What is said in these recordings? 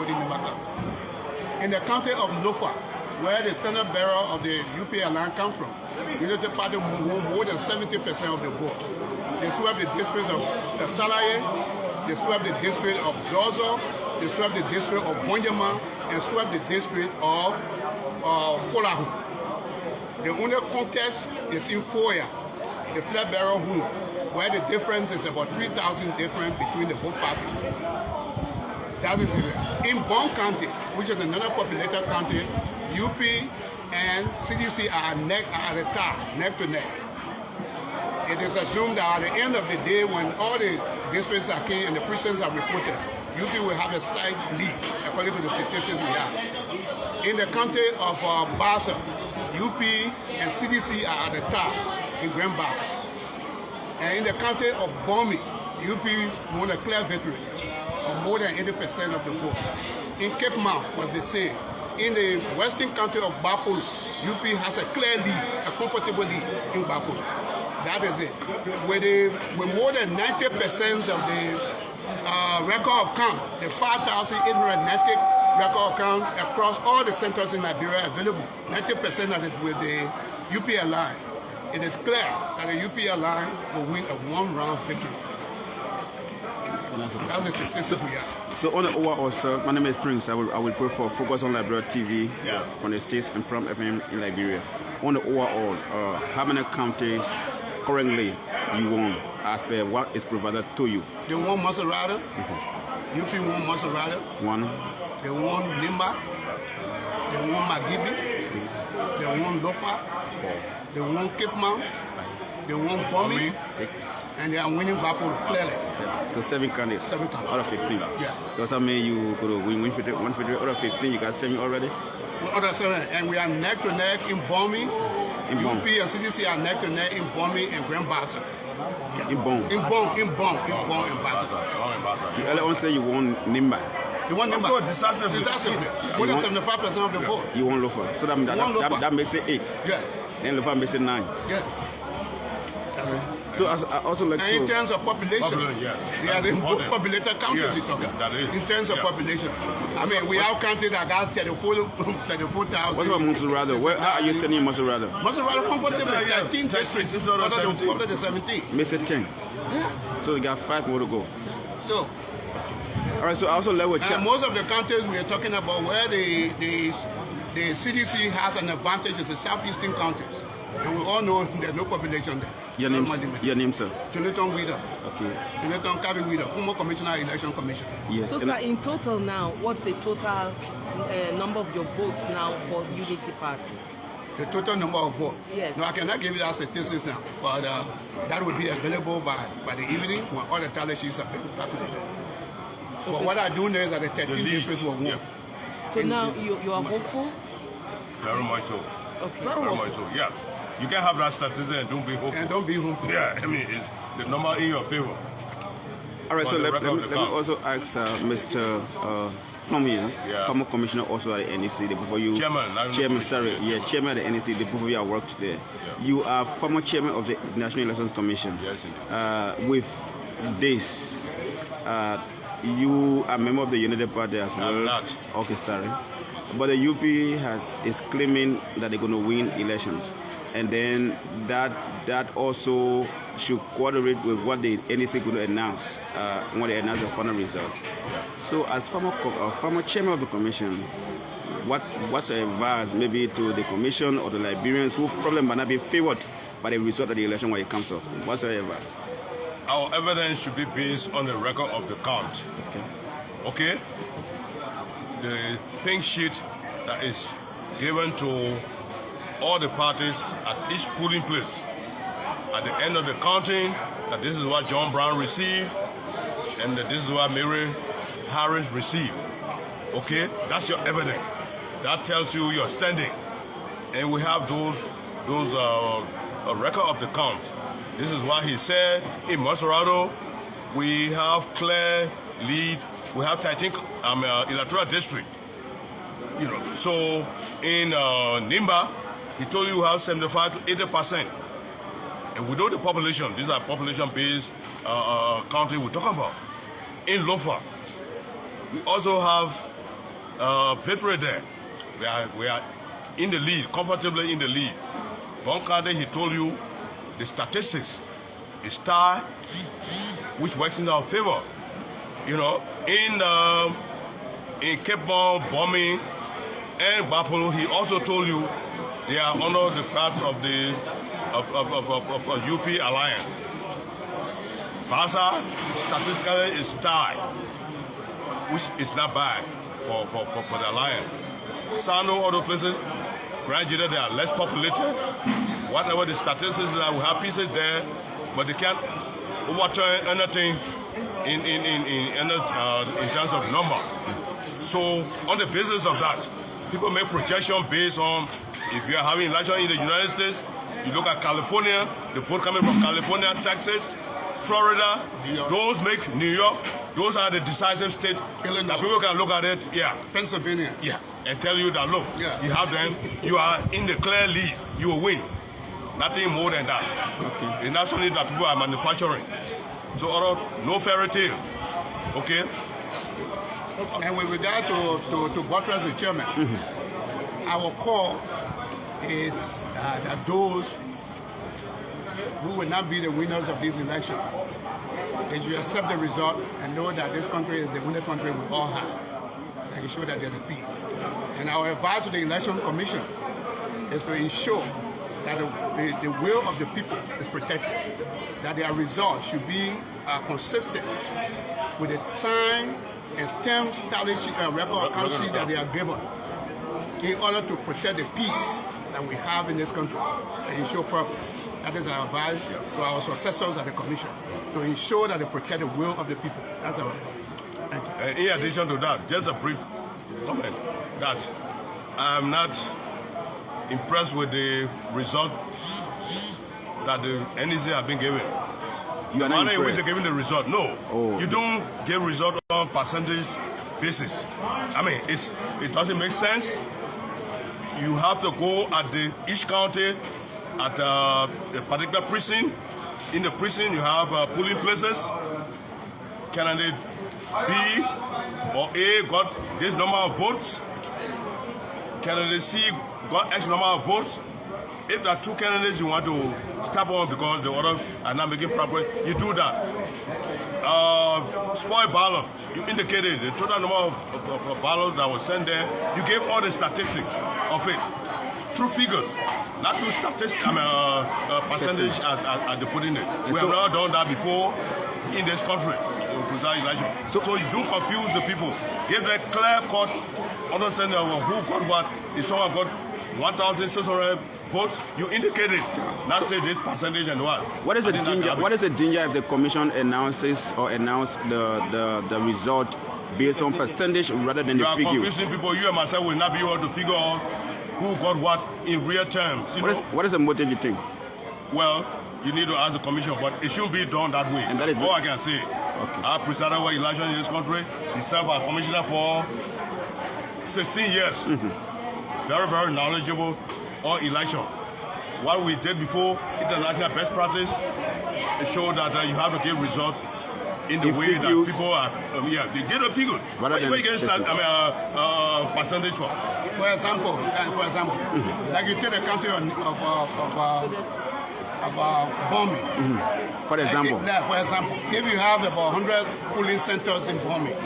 voting Nimba County. In the county of Lofa, where the standard bearer of the UPA Alliance comes from, the Unity Party won more than 70% of the vote. They swept the districts of Salaye, they swept the district of Zozo, they swept the district of Bonjama, and swept the district of Kolahu. The only contest is in Foya, the flag bearer who, where the difference is about 3,000 difference between the both parties. That is it. In Bon County, which is another populated county, UP and CDC are at the top, neck to neck. It is assumed that at the end of the day, when all the districts are key and the precincts are reported, UP will have a slight lead, according to the statistics we have. In the county of Bassa, UP and CDC are at the top in Grand Bassa. And in the county of Bomi, UP won a clear victory of more than 80% of the vote. In Cape Mount was the same. In the western county of Bapolo, UP has a clear lead, a comfortable lead in Bapolo. That is it. With more than 90% of the record of count, the 5,890 record of count across all the centers in Liberia available, 90% of it with the UP Alliance. It is clear that the UP Alliance will win a one-round victory. That's the statistics we have. So on the overall, sir, my name is Prince. I will pray for Focus on Liberia TV from the States and Prom FM in Liberia. On the overall, how many counties currently you won as per what is provided to you? They won Maserati. UP won Maserati. One. They won Nimba. They won Magibi. They won Lofa. They won Cape Mount. They won Bomi. 6. And they are winning Bapolo clearly. 7. So 7 candidates. 7 candidates. Out of 15. Yeah. Does that mean you could win 150 out of 15? You got 7 already? Out of 7. And we are neck to neck in Bomi. UP and CDC are neck to neck in Bomi and Grand Bassa. Yeah. In Bon. In Bon and Bassa. You earlier on say you won Nimba. You won Nimba. Decisively. More than 75% of the vote. You won Lofa. So that makes it 8. Yeah. And Lofa makes it 9. Yeah. That's it. So I also like and to... in terms of population, they are the most populated counties you're talking about. In terms of population. I mean, we have counties that got 34,000. What about Monserrado? Where are you standing in Monserrado? Monserrado comfortable 13 districts out of the 17. Makes it 10. Yeah. So we got 5 more to go. So, all right, so I also like with most of the counties we are talking about where the CDC has an advantage is the southeastern counties. And we all know there's no population there. Your name, sir? Jonathan Weeder. Okay. Jonathan Carey Weeder, former commissioner, election commission. Yes. So, sir, in total now, what's the total number of your votes now for Unity Party? The total number of votes? Yes. No, I cannot give you that statistics now, but that will be available by the evening when all the tally sheets have been calculated. Okay. But what I do know is that the 13 districts were won. Yeah. So now you are hopeful? Very much so. Okay. Very much so, yeah. You can have that statistic and don't be hopeful. And don't be hopeful. Yeah, I mean, it's the number in your favor. All right, so let me also ask Mr. Flamier, former commissioner also at the NEC, the before you... Chairman, sorry. Yeah, chairman at the NEC, the before you have worked there. Yeah. You are former chairman of the National Elections Commission. Yes, indeed. With this, you are a member of the Unity Party as well. I'm not. Okay, sorry. But the UP is claiming that they're going to win elections. And then that also should coordinate with what the NEC going to announce when they announce the final result. So as former chairman of the commission, what's your advice maybe to the commission or the Liberians who probably might not be favored by the result of the election when it comes up? What's your advice? Our evidence should be based on the record of the count. Okay? The pink sheet that is given to all the parties at each polling place. At the end of the counting, that this is what John Brown received, and that this is what Mary Harris received. Okay? That's your evidence. That tells you your standing. And we have those record of the count. This is what he said. In Maserati, we have clear lead. We have, I think, electoral district. You know, so in Nimba, he told you have 75 to 80%. And we know the population. These are population-based country we're talking about. In Lofa, we also have victory there. We are in the lead, comfortably in the lead. One County, he told you the statistics is tie, which works in our favor. You know, in Cape Bon, bombing, and Bapolo, he also told you they are under the path of the UP alliance. Basa statistically is tied, which is not bad for the alliance. Sano, other places, gradually they are less populated. Whatever the statistics are, we have pieces there, but they can't overturn anything in terms of number. So on the basis of that, people make projection based on if you are having election in the United States, you look at California, the vote coming from California, Texas, Florida, those make New York, those are the decisive states that people can look at it, Pennsylvania. Yeah, and tell you that, look, you have them, you are in the clear lead, you will win. Nothing more than that. Okay. And that's only that people are manufacturing. So, no fairy tale. Okay? And with regard to buttress the chairman, our call is that those who will not be the winners of this election, they should accept the result and know that this country is the only country we all have. And ensure that there's a peace. And our advice to the Election Commission is to ensure that the will of the people is protected, that their results should be consistent with the time and stamp status record account sheet that they are given in order to protect the peace that we have in this country and ensure progress. That is our advice to our successors at the Commission, to ensure that they protect the will of the people. That's our advice. Thank you. In addition to that, just a brief comment that I'm not impressed with the result that the NEC have been given. You are not manner in which impressed? they're giving the result. No. Oh. You don't give result on percentage basis. I mean, it doesn't make sense. You have to go at each county at a particular precinct. In the precinct, you have polling places. Candidate B or A got this number of votes. Candidate C got X number of votes. If there are two candidates you want to stop on because the other are not making progress, you do that. Spoil ballot, you indicated the total number of ballots that was sent there. You gave all the statistics of it. True figure, not two statistics, percentage as they put in it. We have never done that before in this country. So you don't confuse the people. Give them clear-cut understanding of who got what. If someone got 1,600 votes, you indicated, not say this percentage and what. What is the danger? What is the danger if the commission announces the result based on percentage rather than the figure? You are confusing people. You and myself will not be able to figure out who got what in real terms. What is the motive you think? Well, you need to ask the commission, but it shouldn't be done that way. And that is all I can say. Okay. I presided over election in this country. He served as commissioner for 16 years. Very, very knowledgeable on election. What we did before, international best practice, it showed that you have to give result in the way that people are, they get a figure. What you get percentage for? For example, like you take the country of bombing. For example? For example, if you have about 100 polling centers in bombing,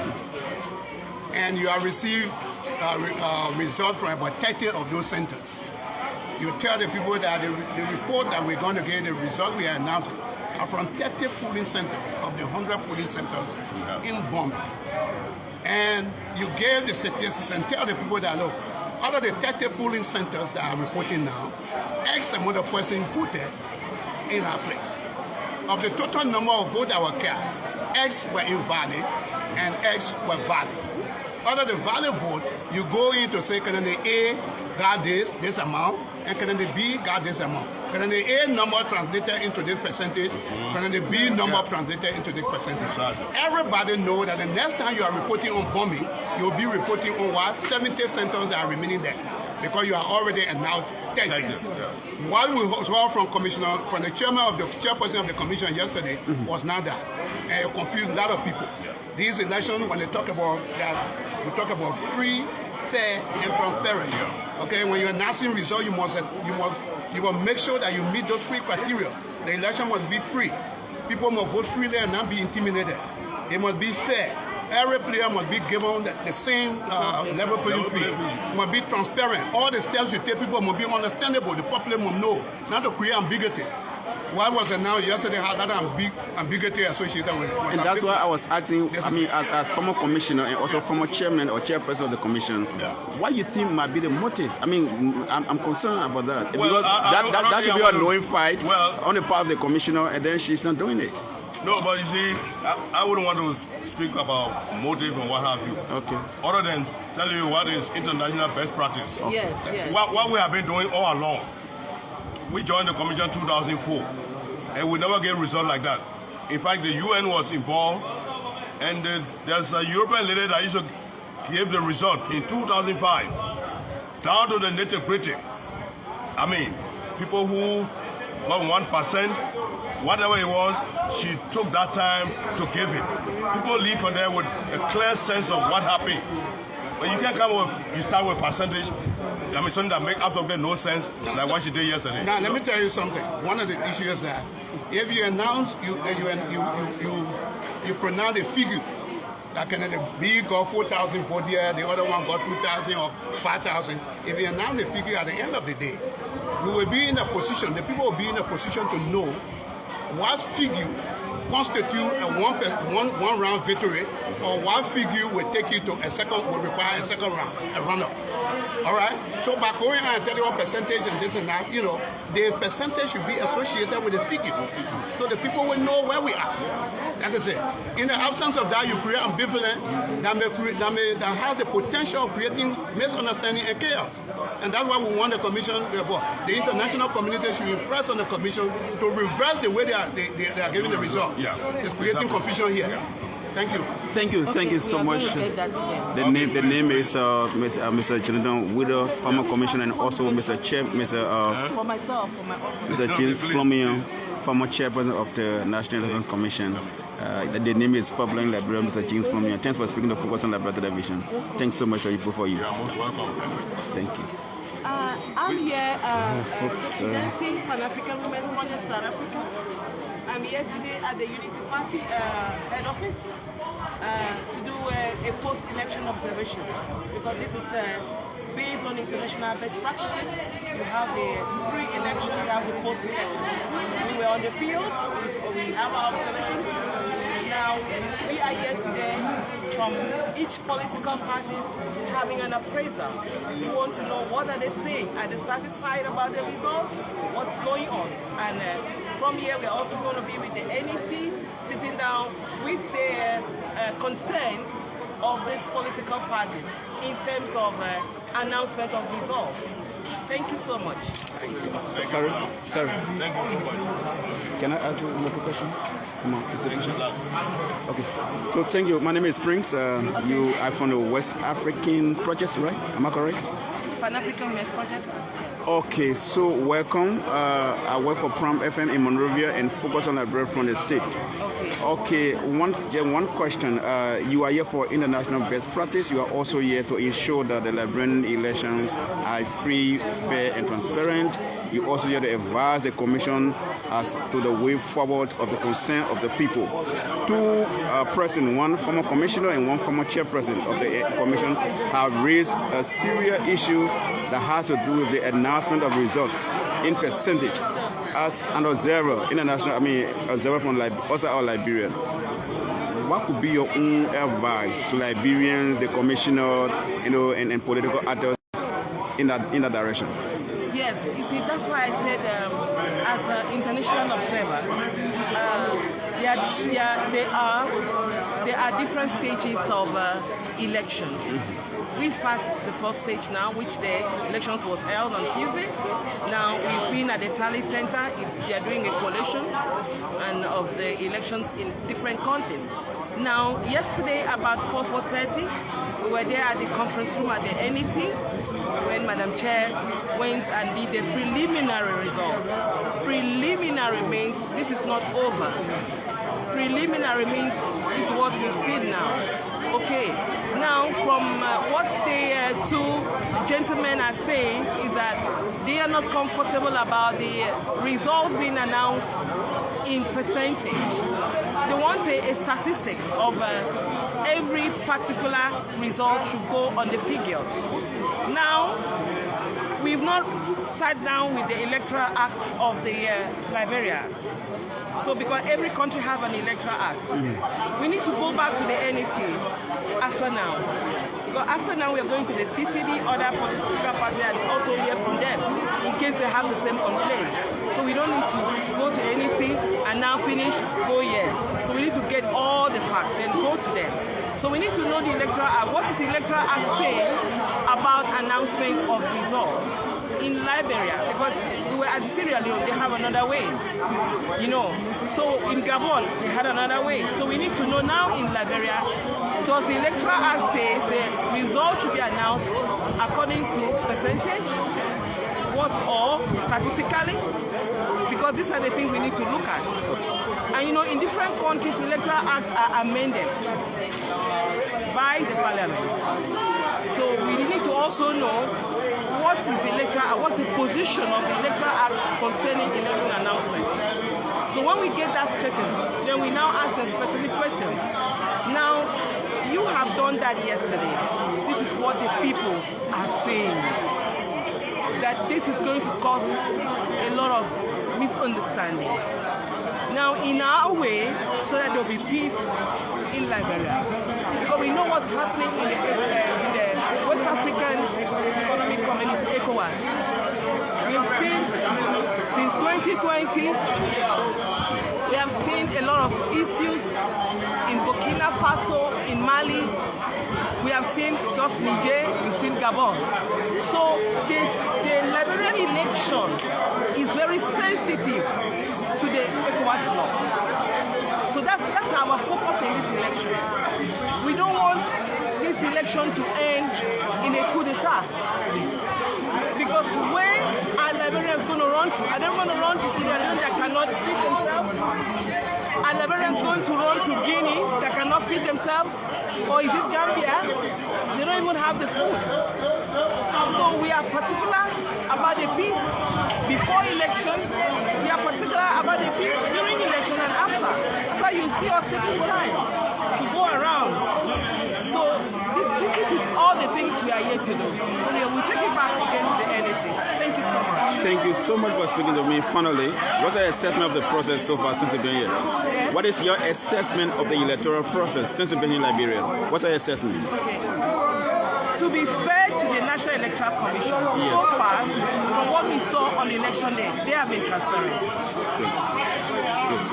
and you have received results from about 30 of those centers, you tell the people that the report that we're going to get, the result we are announcing, are from 30 polling centers of the 100 polling centers in bombing. And you gave the statistics and tell the people that, look, out of the 30 polling centers that are reporting now, X amount of person voted in our place. Of the total number of votes that were cast, X were invalid and X were valid. Out of the valid vote, you go in to say, candidate A got this amount, and candidate B got this amount. Candidate A number translated into this percentage, candidate B number translated into this percentage. Everybody knows that the next time you are reporting on bombing, you'll be reporting on what? 70 centers that are remaining there, because you are already announced 30. What we saw from the chairperson of the commission yesterday was not that, and it confused a lot of people. these elections, when they talk about that, we talk about free, fair, and transparent. Okay, when you're announcing results, you must make sure that you meet those three criteria. The election must be free. People must vote freely and not be intimidated. It must be fair. Every player must be given the same level playing field. It must be transparent. All the steps you take, people must be understandable. The public must know, not to create ambiguity. What was announced yesterday had that ambiguity associated with it. And that's why I was asking, I mean, as former commissioner and also former chairman or chairperson of the commission, what you think might be the motive? I mean, I'm concerned about that. Well, because that should be a knowing fight on the part of the commissioner, and then she's not doing it. No, but you see, I wouldn't want to speak about motive and what have you. Okay. Other than telling you what is international best practice. Okay. Yes. What we have been doing all along. We joined the commission 2004, and we never get a result like that. In fact, the UN was involved, and there's a European leader that used to give the result in 2005, down to the nitty-gritty. I mean, people who got 1%, whatever it was, she took that time to give it. People leave from there with a clear sense of what happened. But you can't come with, you start with percentage. I mean, something that makes absolutely no sense, like what she did yesterday. Now, let me tell you something. One of the issues is that if you announce, you pronounce a figure, that can be got 4,000 for the year, the other one got 2,000 or 5,000. If you announce the figure at the end of the day, we will be in a position, the people will be in a position to know what figure constitute a one round victory, or what figure will take you to will require a second round, a runoff. All right. So by going and telling what percentage and this and that, the percentage should be associated with the figure, so the people will know where we are. That is it. In the absence of that, you create ambivalence that has the potential of creating misunderstanding and chaos. And that's why we want the commission. The international community should impress on the commission to reverse the way they are giving the result. Yeah. It's creating confusion here. Thank you. Thank you so much. The name is Mr. Jonathan Widow, former commissioner, and also Mr. Chair, For myself, for my office. Mr. James Flomion, former chairperson of the National Elections Commission. The name is Public Liberia, Mr. James Flomion. Thanks for speaking to Focus on Liberia Television. Thanks so much for you. You are most welcome. Thank you. I'm here representing Pan-African Women's Congress South Africa. I'm here today at the Unity Party head office to do a post-election observation, because this is based on international best practices. You have the pre-election, you have the post-election. We were on the field, we have our observations. Now, we are here today from each political parties having an appraisal. We want to know what are they saying. Are they satisfied about the results? What's going on? And from here, we're also going to be with the NEC, sitting down with their concerns of these political parties in terms of announcement of results. Thank you so much. Sorry. Thank you so much. Can I ask you one quick question? Come on. Okay. So thank you. My name is Prince. You are from the West African Project, right? Am I correct? Pan-African Men's Project. Okay, so welcome. I work for Pram FM in Monrovia and focus on Liberia from the state. Okay, one question. You are here for international best practice. You are also here to ensure that the Liberian elections are free, fair, and transparent. You also here to advise the Commission as to the way forward of the concern of the people. Two persons, one former commissioner and one former chairperson of the Commission, have raised a serious issue that has to do with the announcement of results in percentage. As an observer, observer from outside of Liberia, what could be your own advice to Liberians, the commissioner, and political actors in that direction? Yes, you see, that's why I said, as an international observer, there are different stages of elections. We've passed the first stage now, which the elections was held on Tuesday. Now we've been at the Tally Center. They are doing a collation and of the elections in different countries. Now, yesterday about 4:30, we were there at the conference room at the NEC when Madam Chair went and did the preliminary results. Preliminary means this is not over. Preliminary means This is what we've seen now. Okay, now from what the two gentlemen are saying is that they are not comfortable about the result being announced in percentage. They want a statistics of every particular result should go on the figures. Now, we've not sat down with the Electoral Act of the Liberia. So because every country have an Electoral Act, we need to go back to the NEC after now. Because after now we are going to the CCD, other political parties, and also hear from them in case they have the same complaint. So we don't need to go to NEC and now finish, go here. So we need to get all the facts, then go to them. So we need to know the Electoral Act. What is the Electoral Act saying about announcement of results in Liberia? Because we were at Sierra Leone, they have another way, you know. So in Gabon, they had another way. So we need to know now in Liberia, does the Electoral Act say the result should be announced according to percentage, what, or statistically? Because these are the things we need to look at. And you know, in different countries, Electoral Acts are amended by the parliament. So we need to also know what is the Electoral Act, what's the position of the Electoral Act concerning election announcements. So when we get that statement, then we now ask them specific questions. Now, you have done that yesterday. This is what the people are saying. That this is going to cause a lot of misunderstanding. Now, in our way, so that there will be peace in Liberia. Because we know what's happening in the West African Economic Community, ECOWAS. We have seen, since 2020, we have seen a lot of issues in Burkina Faso, in Mali. We have seen just Niger, we've seen Gabon. So the Liberian election is very sensitive to the ECOWAS bloc. So that's our focus in this election. We don't want this election to end in a coup d'etat. Because where are Liberians going to run to? Are they going to run to Sierra Leone that cannot feed themselves? Are Liberians going to run to Guinea that cannot feed themselves? Or is it Gambia? They don't even have the food. So we are particular about the peace before election. We are particular about the peace during election and after. That's why you see us taking time to go around. So this is all the things we are here to do. So we take it back again to the NEC. Thank you so much. Thank you so much for speaking to me. Finally, what's your assessment of the process so far since you've been here? Yeah. What is your assessment of the electoral process since you've been in Liberia? What's your assessment? Okay. To be fair to the National Electoral Commission, so far, from what we saw on election day, they have been transparent.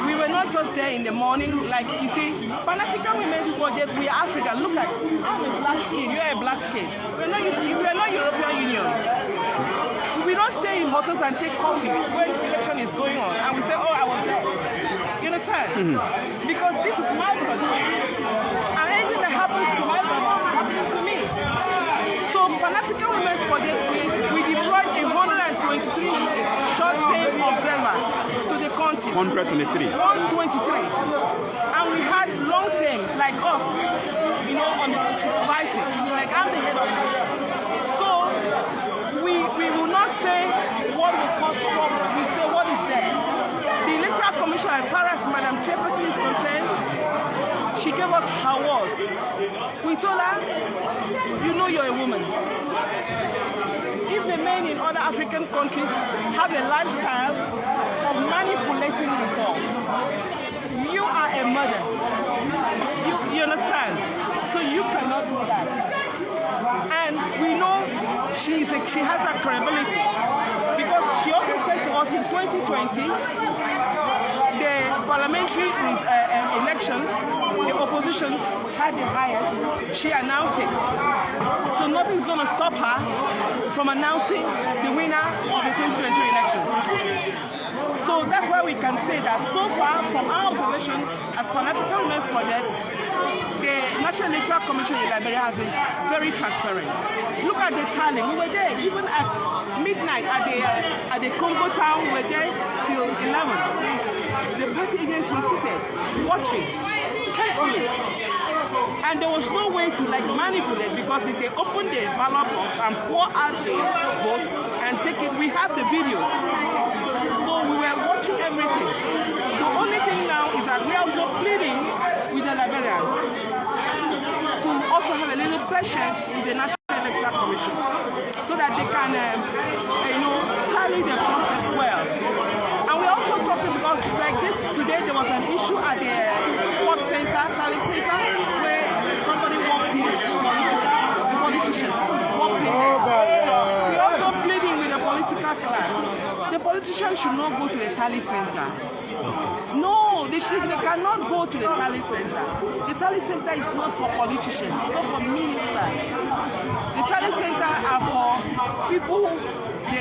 We were not just there in the morning, like you see, Pan-African Women's Project, we are African. Look at, I'm a black skin, you are a black skin. We are not European Union. We don't stay in hotels and take coffee when the election is going on, and we say, oh, I was there. You understand? Because this is my brother. And anything that happens to my brother happened to me. So Pan-African Women's Project, we deployed 123 short-term observers to the country. 123. 123. And we had long-term, like us, you know, on the supervising. Like I'm the head of it. So we will not say what will cause trouble. We say what is there. The Electoral Commission, as far as Madam Chairperson is concerned, she gave us her words. We told her, you know you're a woman. If the men in other African countries have a lifestyle of manipulating results, you are a mother. You understand? So you cannot do that. And we know she has that credibility. Because she also said to us in 2020, the parliamentary elections, the opposition had the highest. She announced it. So nothing's going to stop her from announcing the winner of the 2022 elections. So that's why we can say that so far, from our observation as Pan-African Women's Project, the National Electoral Commission in Liberia has been very transparent. Look at the tallying. We were there even at midnight at the Congo town. We were there till 11. The party agents were seated, watching. peacefully. And there was no way to like manipulate because they opened the ballot box and pour out the vote and take it. We have the videos. So we were watching everything. The only thing now is that we are also pleading with the Liberians to also have a little patience with the National Electoral Commission so that they can, tally the process well. And we also talking because like this, today there was an issue at the sports center, tally center, where somebody walked in, a politician walked in. We're also pleading with the political class. The politicians should not go to the tally center. No, they cannot go to the tally center. The tally center is not for politicians, it's not for ministers. The tally center are for people, the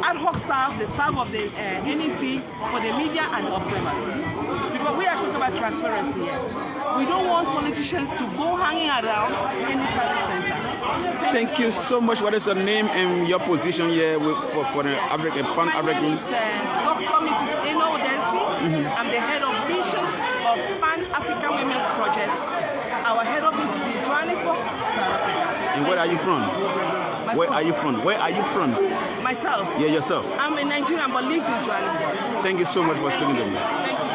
ad hoc staff, the staff of the NEC, for the media and observers. Because we are talking about transparency here. We don't want politicians to go hanging around any tally center. Thank you so much. What is your name and your position here for the African Pan-African? My name is Dr. Mrs. Eno Odensi. I'm the head of mission of Pan-African Women's Project. Our head office is in Johannesburg, South Africa. And where are you from? Where are you from? Where are you from? Myself? Yeah, yourself. I'm a Nigerian but lives in Johannesburg. Thank you so much for speaking to me. Thank you.